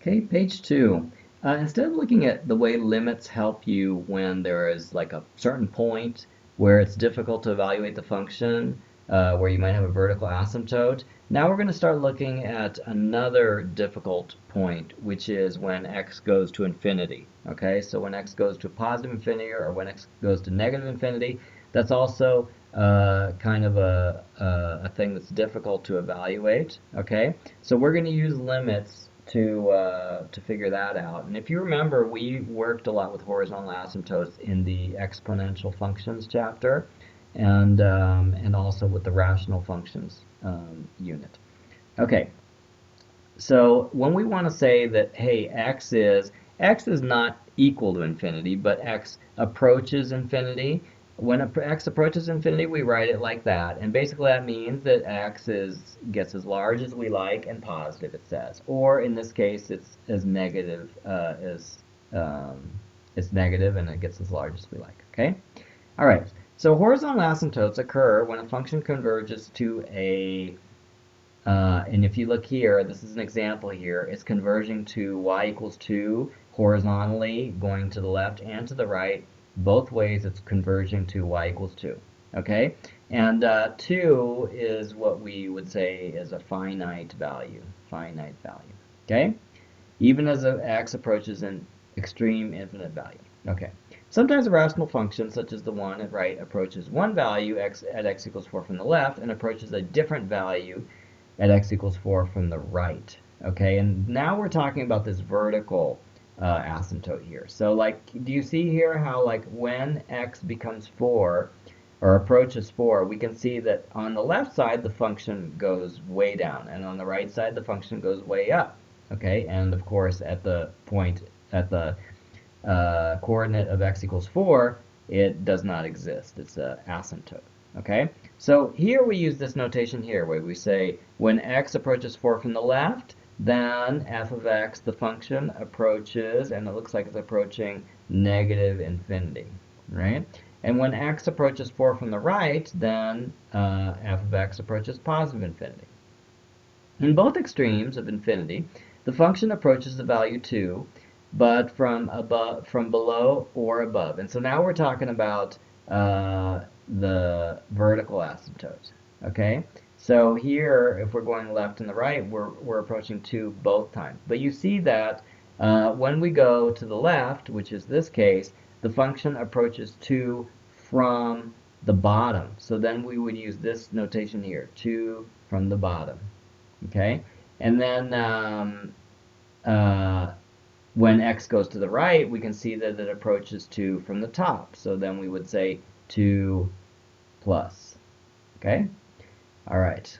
Okay, page 2. Instead of looking at the way limits help you when there is like a certain point where it's difficult to evaluate the function, where you might have a vertical asymptote, now we're going to start looking at another difficult point, which is when x goes to infinity. Okay, so when x goes to positive infinity or when x goes to negative infinity, that's also kind of a thing that's difficult to evaluate. Okay, so we're going to use limits to figure that out. And if you remember, we worked a lot with horizontal asymptotes in the exponential functions chapter, and also with the rational functions unit. Okay, so when we want to say that, hey, x is not equal to infinity, but x approaches infinity. When x approaches infinity, we write it like that, and basically that means that gets as large as we like and positive, it says, or in this case, it's as negative it's negative and it gets as large as we like. Okay, all right. So horizontal asymptotes occur when a function converges to a and if you look here, this is an example here, it's converging to y equals 2 horizontally, going to the left and to the right. Both ways it's converging to y equals 2. Okay? And 2 is what we would say is a finite value. Finite value. Okay? Even as x approaches an extreme infinite value. Okay. Sometimes a rational function, such as the one at right, approaches one value at x equals 4 from the left and approaches a different value at x equals 4 from the right. Okay, and now we're talking about this vertical asymptote here. So like, do you see here how like when x becomes 4 or approaches 4, we can see that on the left side the function goes way down, and on the right side the function goes way up. Okay, and of course at the point, at the coordinate of x equals 4, it does not exist. It's an asymptote. Okay, so here we use this notation here where we say when x approaches 4 from the left, then f of x, the function, approaches, and it looks like it's approaching negative infinity, right? And when x approaches 4 from the right, then f of x approaches positive infinity. In both extremes of infinity, the function approaches the value 2, but from below or above. And so now we're talking about the vertical asymptote. Okay, so here, if we're going left and the right, we're approaching 2 both times. But you see that when we go to the left, which is this case, the function approaches 2 from the bottom. So then we would use this notation here, 2 from the bottom. Okay, and then when x goes to the right, we can see that it approaches 2 from the top. So then we would say 2 plus. Okay? All right.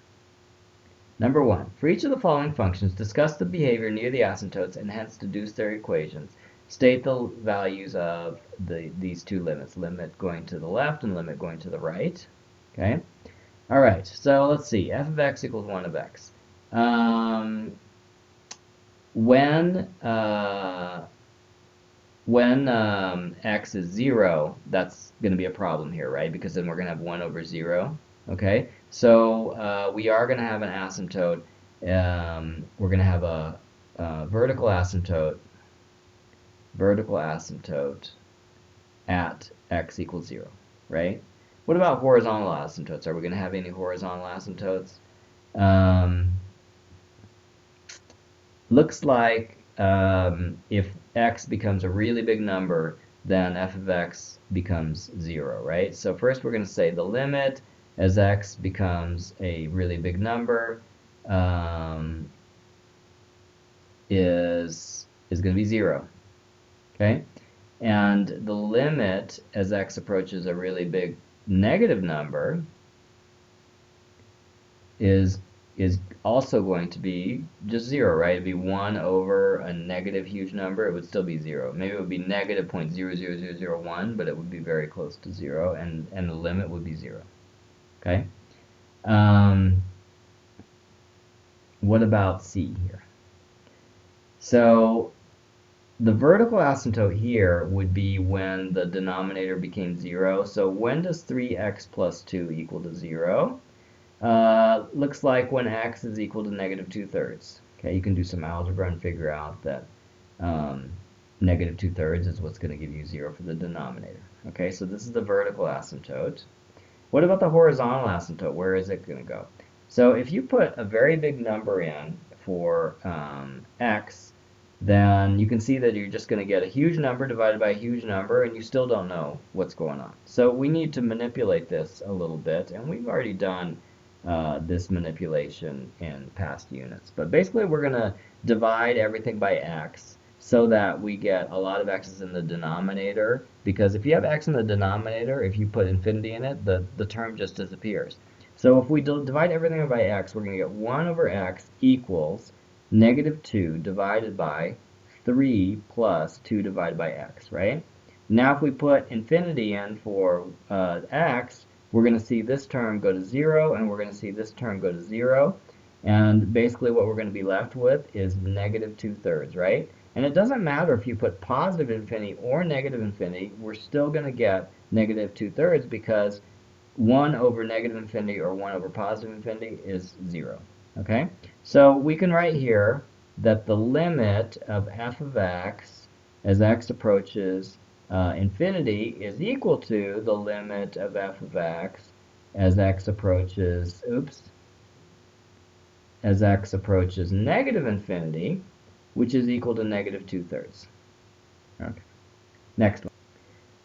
Number 1. For each of the following functions, discuss the behavior near the asymptotes and hence deduce their equations. State the values of these two limits, limit going to the left and limit going to the right. Okay? All right. So let's see. F of x equals 1 of x. When x is 0, that's going to be a problem here, right? Because then we're going to have 1 over 0. Okay, so we are going to have an asymptote. We're going to have a vertical asymptote at x equals 0, right? What about horizontal asymptotes? Are we going to have any horizontal asymptotes? Looks like if x becomes a really big number, then f of x becomes 0, right? So first we're going to say the limit as x becomes a really big number is going to be 0, okay? And the limit as x approaches a really big negative number is also going to be just 0, right? It'd be 1 over a negative huge number. It would still be 0. Maybe it would be negative 0.00001, but it would be very close to 0, and the limit would be 0. Okay? What about C here? So the vertical asymptote here would be when the denominator became 0. So when does 3x plus 2 equal to 0? Looks like when x is equal to negative 2/3. Okay, you can do some algebra and figure out that negative 2/3 is what's going to give you 0 for the denominator. Okay, so this is the vertical asymptote. What about the horizontal asymptote? Where is it going to go? So if you put a very big number in for x, then you can see that you're just going to get a huge number divided by a huge number, and you still don't know what's going on. So we need to manipulate this a little bit, and we've already done this manipulation in past units. But basically we're going to divide everything by x so that we get a lot of x's in the denominator, because if you have x in the denominator, if you put infinity in it, the term just disappears. So if we divide everything by x, we're going to get 1 over x equals negative 2 divided by 3 plus 2 divided by x, right? Now if we put infinity in for x, we're going to see this term go to 0, and we're going to see this term go to 0. And basically what we're going to be left with is negative 2/3, right? And it doesn't matter if you put positive infinity or negative infinity, we're still going to get negative 2/3 because 1 over negative infinity or 1 over positive infinity is 0. Okay? So we can write here that the limit of f of x as x approaches infinity is equal to the limit of f of x as x approaches, as x approaches negative infinity, which is equal to negative 2/3. Okay. Next one.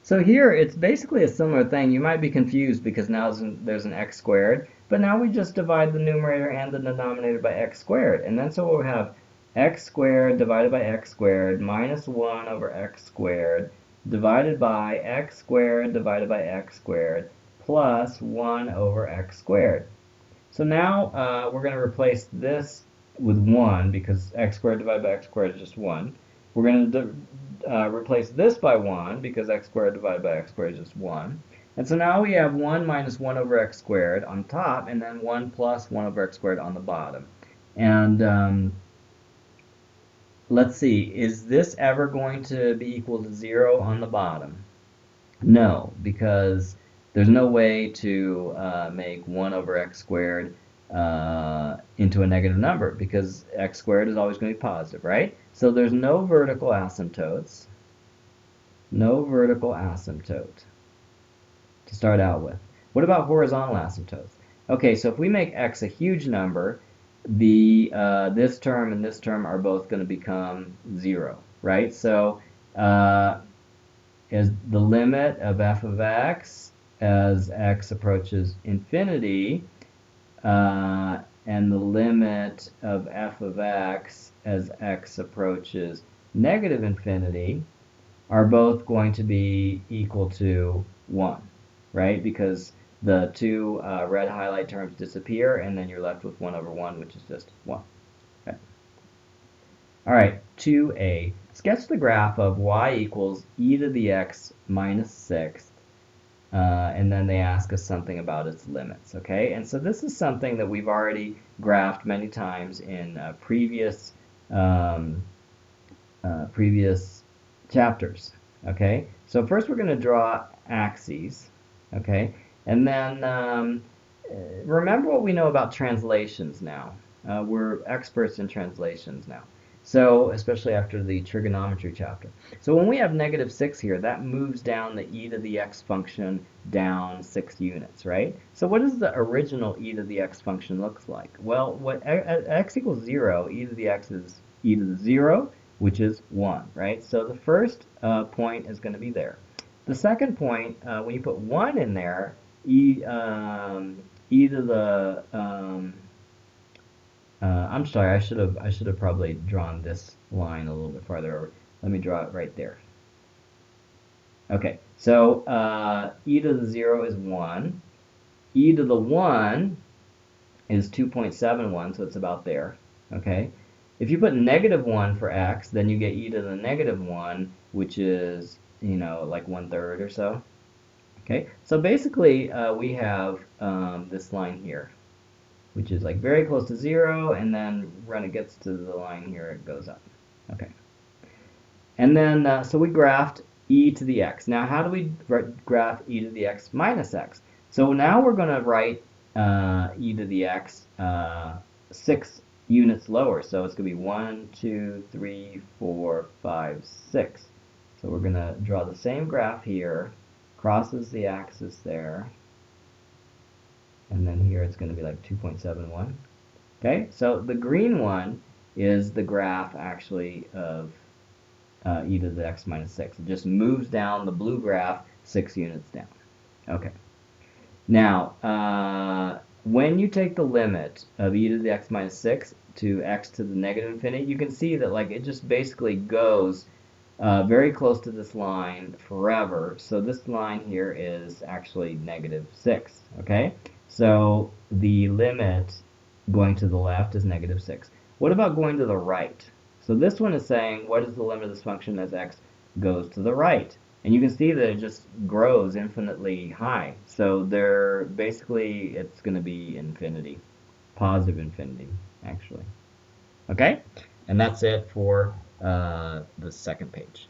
So here it's basically a similar thing. You might be confused because now there's an x squared, but now we just divide the numerator and the denominator by x squared. And then so we'll have x squared divided by x squared minus 1 over x squared divided by x squared divided by x squared plus 1 over x squared. So now we're going to replace this with 1 because x squared divided by x squared is just 1. We're going to replace this by 1 because x squared divided by x squared is just 1. And so now we have 1 minus 1 over x squared on top, and then 1 plus 1 over x squared on the bottom. And let's see, is this ever going to be equal to 0 on the bottom? No, because there's no way to make 1 over x squared into a negative number because x squared is always going to be positive, right? So there's no vertical asymptotes. No vertical asymptote to start out with. What about horizontal asymptotes? Okay, so if we make x a huge number, this term and this term are both going to become 0, right? So is the limit of f of x as x approaches infinity and the limit of f of x as x approaches negative infinity are both going to be equal to 1, right? Because the two red highlight terms disappear, and then you're left with 1 over 1, which is just 1. Okay. All right, 2a. Sketch the graph of y equals e to the x minus 6th, and then they ask us something about its limits, okay? And so this is something that we've already graphed many times in previous chapters, okay? So first we're going to draw axes, okay? And then remember what we know about translations now. We're experts in translations now. So, especially after the trigonometry chapter. So when we have negative 6 here, that moves down the e to the x function down 6 units, right? So what does the original e to the x function look like? Well, at x equals 0, e to the x is e to the 0, which is 1, right? So the first point is going to be there. The second point, when you put 1 in there, e to the I'm sorry, I should have probably drawn this line a little bit farther over. Let me draw it right there. Okay, so e to the 0 is 1. E to the 1 is 2.71, so it's about there. Okay, if you put negative 1 for x, then you get e to the negative 1, which is, you know, like 1/3 or so. Okay, so basically we have this line here, which is like very close to 0, and then when it gets to the line here, it goes up. Okay. And then, so we graphed e to the x. Now, how do we graph e to the x minus x? So now we're going to write e to the x 6 units lower. So it's going to be 1, 2, 3, 4, 5, 6. So we're going to draw the same graph here, crosses the axis there, and then here it's going to be like 2.71. Okay, so the green one is the graph actually of e to the x minus 6. It just moves down the blue graph 6 units down. Okay. Now, when you take the limit of e to the x minus 6 to x to the negative infinity, you can see that like it just basically goes very close to this line forever. So this line here is actually negative 6. Okay, so the limit going to the left is negative 6. What about going to the right? So this one is saying, what is the limit of this function as x goes to the right? And you can see that it just grows infinitely high. So they're basically, it's going to be infinity, positive infinity, actually. Okay? And that's it for the second page.